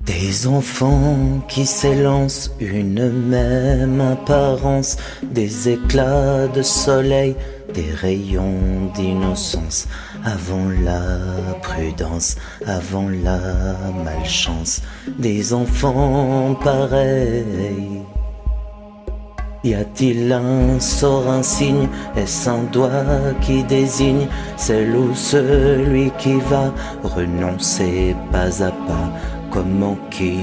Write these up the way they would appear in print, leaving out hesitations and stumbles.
Des enfants qui s'élancent, une même apparence, des éclats de soleil, des rayons d'innocence, avant la prudence, avant la malchance, des enfants pareils. Y a-t-il un sort, un signe, est-ce un doigt qui désigne celle ou celui qui va renoncer pas à pas? Comment qui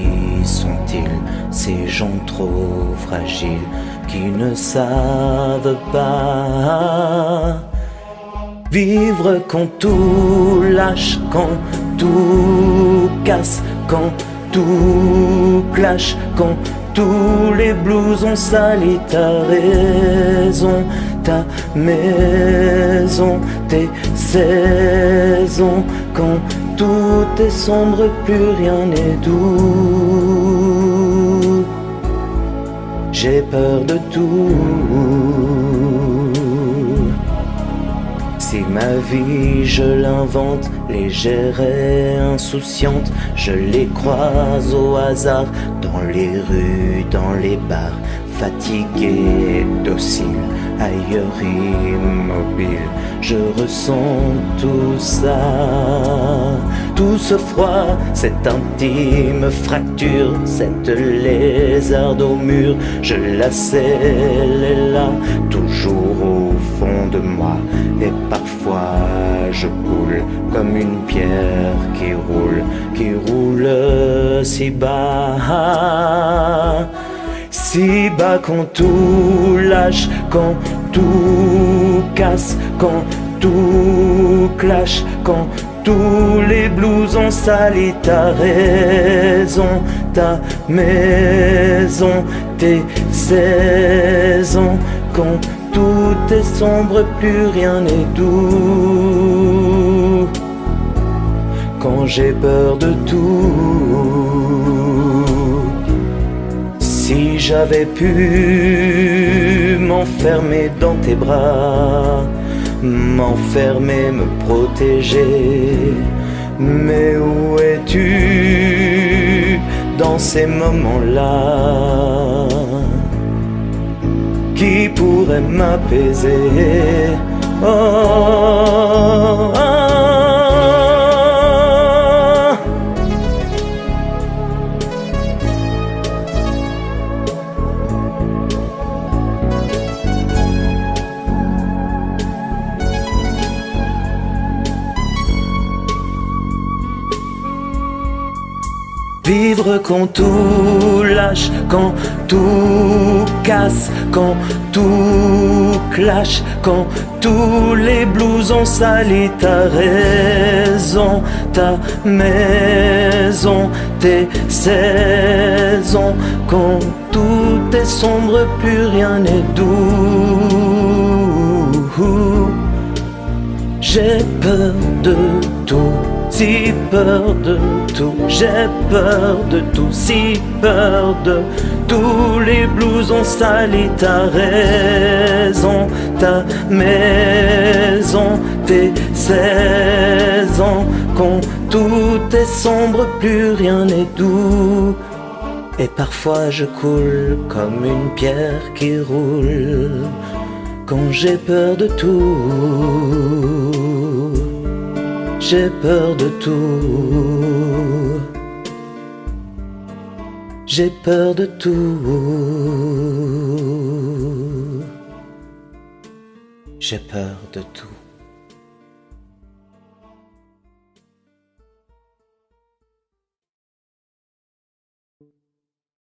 sont-ils, ces gens trop fragiles qui ne savent pas vivre quand tout lâche, quand tout casse, quand tout clash, quand tous les blousons salis ta raison, ta maison, tes saisons, quand tout est sombre, plus rien n'est doux. J'ai peur de tout. Si ma vie je l'invente, légère et insouciante, je les croise au hasard, dans les rues, dans les bars, fatigué, docile, ailleurs immobile, je ressens tout ça, tout ce froid, cette intime fracture, cette lézarde au mur, je la sais, elle est là, toujours au fond de moi, et parfois je coule comme une pierre qui roule si bas quand tout lâche, quand tout casse, quand tout clash, quand tous les blousons salis ta raison, ta maison, tes saisons, quand tout est sombre, plus rien n'est doux. Quand j'ai peur de tout, si j'avais pu m'enfermer dans tes bras, m'enfermer, me protéger, mais où es-tu dans ces moments-là? Qui pourrait m'apaiser? Oh, oh, oh. Vivre quand tout lâche, quand tout casse, quand tout clash, quand tous les blousons salis ta raison, ta maison, tes saisons, quand tout est sombre, plus rien n'est doux. J'ai peur de tout. Si peur de tout, j'ai peur de tout, si peur de tous les blousons salis ta raison, ta maison, tes saisons, quand tout est sombre, plus rien n'est doux. Et parfois je coule comme une pierre qui roule, quand j'ai peur de tout. J'ai peur de tout. J'ai peur de tout. J'ai peur de tout.